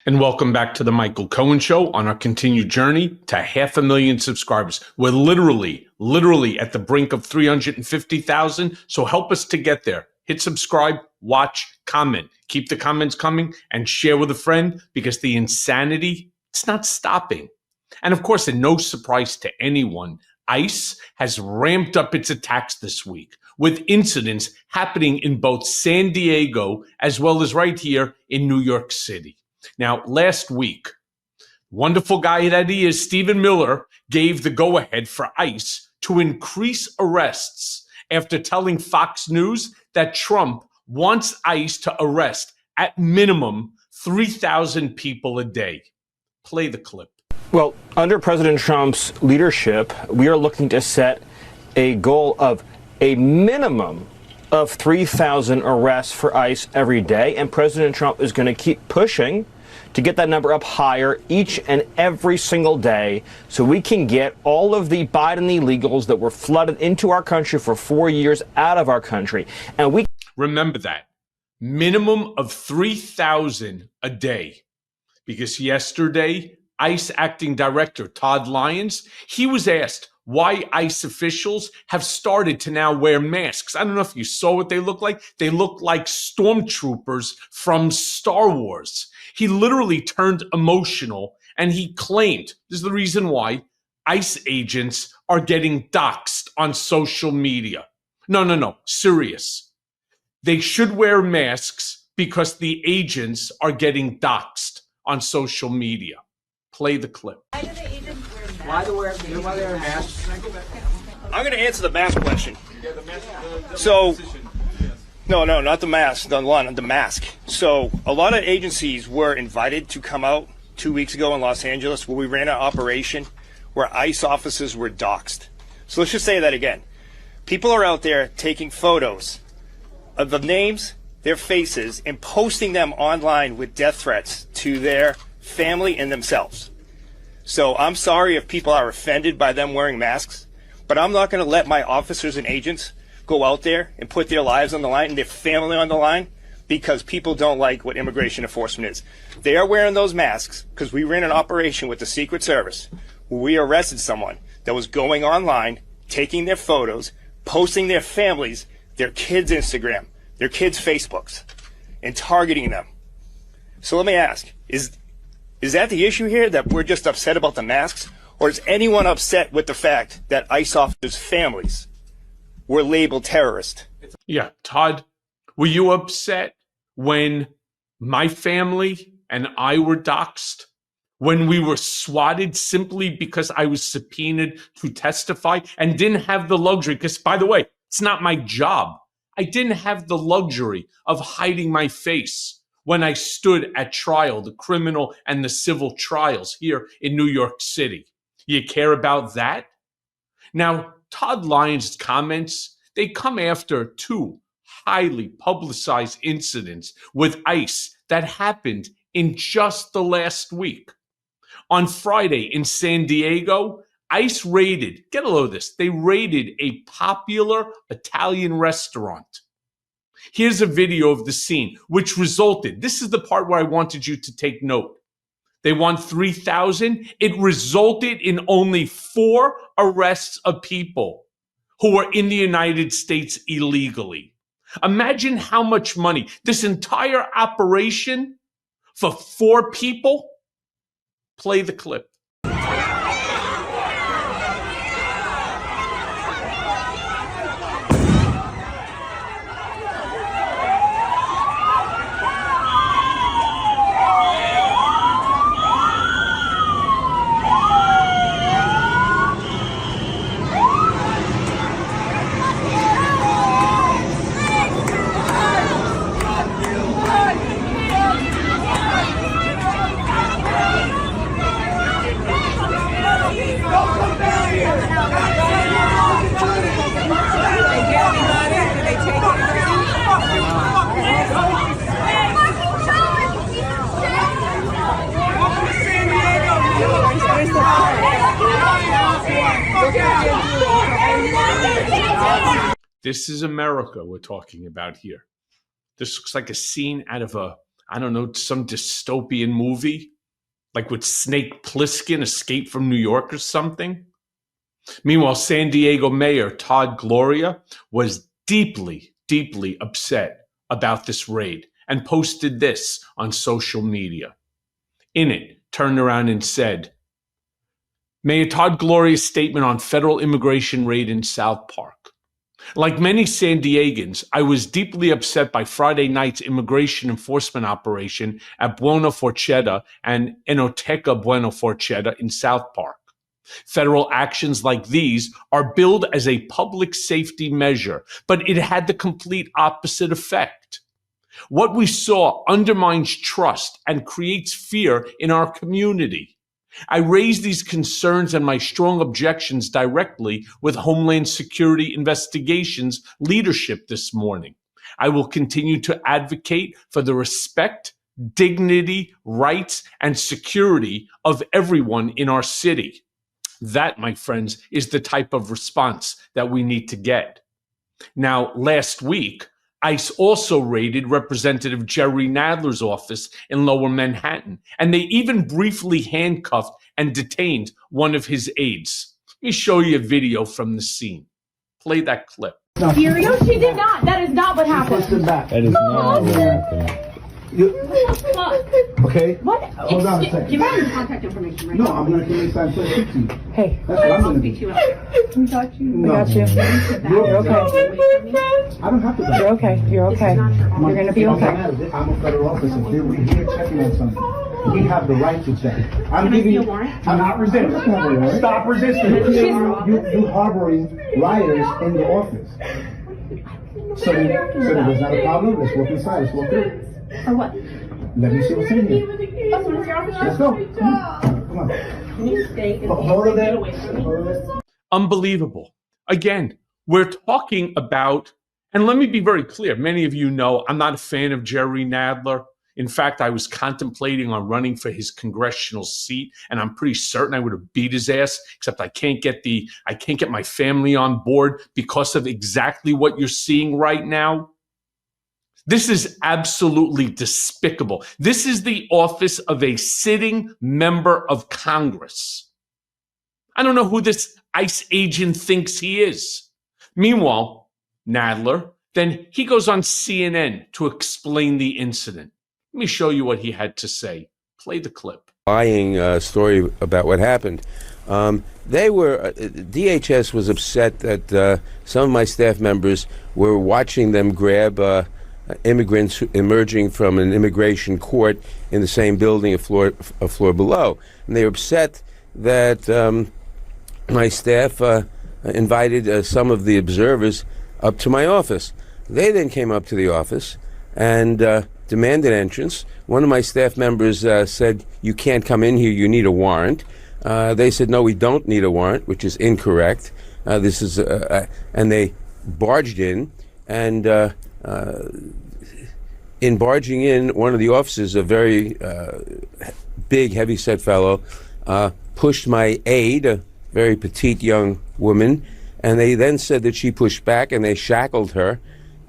And welcome back to the Michael Cohen Show on our continued journey to 500,000 subscribers. We're literally at the brink of 350,000. So help us to get there. Hit subscribe, watch, comment. Keep the comments coming and share with a friend because the insanity, it's not stopping. And of course, in no surprise to anyone, ICE has ramped up its attacks this week with incidents happening in both San Diego as well as right here in New York City. Now, last week, wonderful guy that he is, Stephen Miller, gave the go-ahead for ICE to increase arrests after telling Fox News that Trump wants ICE to arrest at minimum 3,000 people a day. Play the clip. Well, under President Trump's leadership, we are looking to set a goal of a minimum of 3,000 arrests for ICE every day, and President Trump is going to keep pushing to get that number up higher each and every single day so we can get all of the Biden illegals that were flooded into our country for 4 years out of our country. And we remember that minimum of 3,000 a day, because yesterday, ICE acting director Todd Lyons, he was asked why ICE officials have started to now wear masks. I don't know if you saw what they look like. They look like stormtroopers from Star Wars. He literally turned emotional and he claimed, this is the reason why ICE agents are getting doxxed on social media. No, serious. They should wear masks because the agents are getting doxxed on social media. Play the clip. Why do they wear masks? I'm going to answer the mask question. So, no, not the mask, the mask. So, a lot of agencies were invited to come out 2 weeks ago in Los Angeles where we ran an operation where ICE officers were doxxed. So let's just say that again. People are out there taking photos of the names, their faces, and posting them online with death threats to their family and themselves. So I'm sorry if people are offended by them wearing masks, but I'm not going to let my officers and agents go out there and put their lives on the line and their family on the line because people don't like what immigration enforcement is. They are wearing those masks because we ran an operation with the Secret Service where we arrested someone that was going online, taking their photos, posting their families, their kids' Instagram, their kids' Facebooks, and targeting them. So let me ask, is that the issue here, that we're just upset about the masks? Or is anyone upset with the fact that ICE officers' families were labeled terrorist? Yeah, Todd, were you upset when my family and I were doxxed? When we were swatted simply because I was subpoenaed to testify and didn't have the luxury? Because, by the way, it's not my job. I didn't have the luxury of hiding my face when I stood at trial, the criminal and the civil trials here in New York City. You care about that? Now, Todd Lyons' comments, they come after two highly publicized incidents with ICE that happened in just the last week. On Friday in San Diego, ICE raided, get a load of this, they raided a popular Italian restaurant. Here's a video of the scene, which resulted, this is the part where I wanted you to take note. They want 3,000. It resulted in only 4 arrests of people who were in the United States illegally. Imagine how much money this entire operation for 4 people. Play the clip. This is America we're talking about here. This looks like a scene out of a I don't know, some dystopian movie, like with Snake Plissken, Escape from New York or something. Meanwhile, San Diego Mayor Todd Gloria was deeply, deeply upset about this raid and posted this on social media. In it, turned around and said, Mayor Todd Gloria's statement on federal immigration raid in South Park. Like many San Diegans, I was deeply upset by Friday night's immigration enforcement operation at Buena Forchetta and Enoteca Buena Forchetta in South Park. Federal actions like these are billed as a public safety measure, but it had the complete opposite effect. What we saw undermines trust and creates fear in our community. I raised these concerns and my strong objections directly with Homeland Security Investigations leadership this morning. I will continue to advocate for the respect, dignity, rights, and security of everyone in our city. That, my friends, is the type of response that we need to get. Now, last week, ICE also raided Representative Jerry Nadler's office in Lower Manhattan, and they even briefly handcuffed and detained one of his aides. Let me show you a video from the scene. Play that clip. No, she did not. That is not what happened. That is not what happened. Okay? What? Hold on a second. Give me your contact information right No, now. I'm going to give you some speak to you. Hey. That's what I'm going to Speak to do. you after. We got you. No. I got you. You're okay. I don't have to. You're okay. You're okay. You're gonna be okay. I'm a federal officer. We're here checking on something. We have the right to check. I'm Can I giving see you. a warrant? I'm not resisting. Stop resisting. You harboring rioters in the office. So there's not a problem. Let's walk inside. Let's walk in. For what? Let me see what's in here. Oh, so it's your office? Let's go. Come on. Can you stay? Hold it there. Away from me. Hold it there. Unbelievable. Again, we're talking about, and let me be very clear, many of you know I'm not a fan of Jerry Nadler. In fact, I was contemplating on running for his congressional seat, and I'm pretty certain I would have beat his ass, except I can't get my family on board because of exactly what you're seeing right now. This is absolutely despicable. This is the office of a sitting member of Congress. I don't know who this ICE agent thinks he is. Meanwhile, Nadler, then he goes on CNN to explain the incident. Let me show you what he had to say. Play the clip. Lying story about what happened. DHS was upset that some of my staff members were watching them grab immigrants emerging from an immigration court in the same building, a floor below. And they were upset that my staff invited some of the observers up to my office. They then came up to the office and demanded entrance. One of my staff members said, "You can't come in here, you need a warrant." They said, "No, we don't need a warrant," which is incorrect. And they barged in, and in barging in, one of the officers, a very big, heavy-set fellow, pushed my aide, a very petite young woman, and they then said that she pushed back, and they shackled her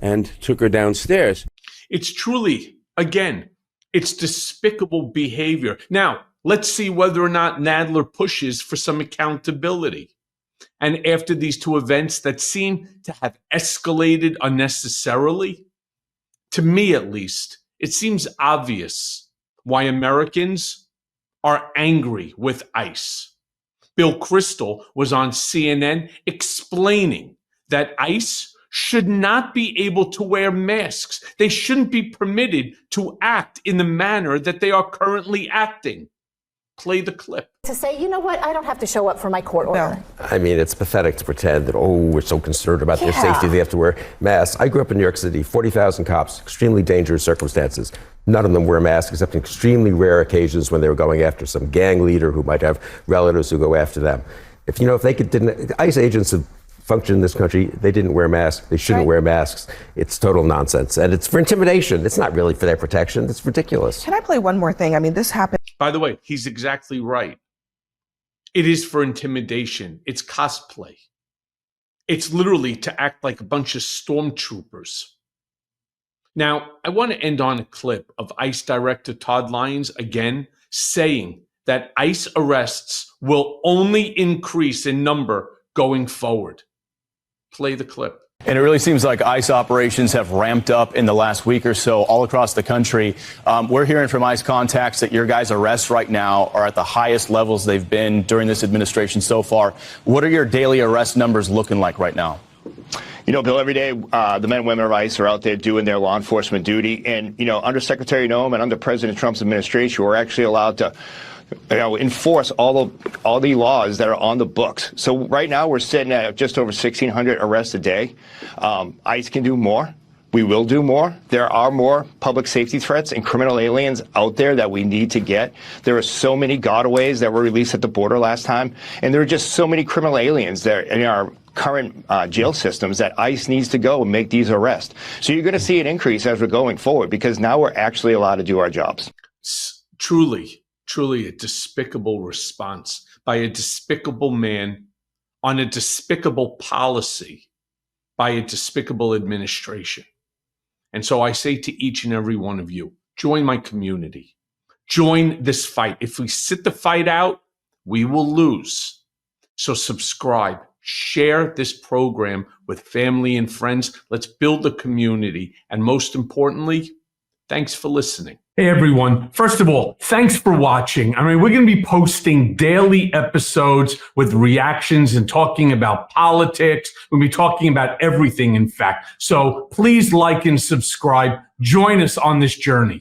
and took her downstairs. It's truly, again, it's despicable behavior. Now, let's see whether or not Nadler pushes for some accountability. And after these two events that seem to have escalated unnecessarily, to me at least, it seems obvious why Americans are angry with ICE. Bill Kristol was on CNN explaining that ICE should not be able to wear masks. They shouldn't be permitted to act in the manner that they are currently acting. Play the clip. To say, you know what, I don't have to show up for my court order. I mean, it's pathetic to pretend that, we're so concerned about their safety, they have to wear masks. I grew up in New York City, 40,000 cops, extremely dangerous circumstances. None of them wear masks except in extremely rare occasions when they were going after some gang leader who might have relatives who go after them. If they didn't, ICE agents have functioned in this country, they didn't wear masks, they shouldn't wear masks. It's total nonsense. And it's for intimidation. It's not really for their protection. It's ridiculous. Can I play one more thing? I mean, this happened. By the way, he's exactly right. It is for intimidation. It's cosplay. It's literally to act like a bunch of stormtroopers. Now, I want to end on a clip of ICE Director Todd Lyons again saying that ICE arrests will only increase in number going forward. Play the clip. And it really seems like ICE operations have ramped up in the last week or so all across the country. We're hearing from ICE contacts that your guys' arrests right now are at the highest levels they've been during this administration so far. What are your daily arrest numbers looking like right now? You know, Bill, every day the men and women of ICE are out there doing their law enforcement duty. And, you know, under Secretary Noem and under President Trump's administration, we're actually allowed to enforce all the laws that are on the books. So right now we're sitting at just over 1,600 arrests a day. ICE can do more. We will do more. There are more public safety threats and criminal aliens out there that we need to get. There are so many gotaways that were released at the border last time, and there are just so many criminal aliens that in our current jail systems that ICE needs to go and make these arrests. So you're going to see an increase as we're going forward because now we're actually allowed to do our jobs. Truly a despicable response by a despicable man on a despicable policy by a despicable administration. And so I say to each and every one of you, join my community. Join this fight. If we sit the fight out, we will lose. So subscribe, share this program with family and friends. Let's build a community. And most importantly, thanks for listening. Hey, everyone. First of all, thanks for watching. I mean, we're going to be posting daily episodes with reactions and talking about politics. We'll be talking about everything, in fact. So please like and subscribe. Join us on this journey.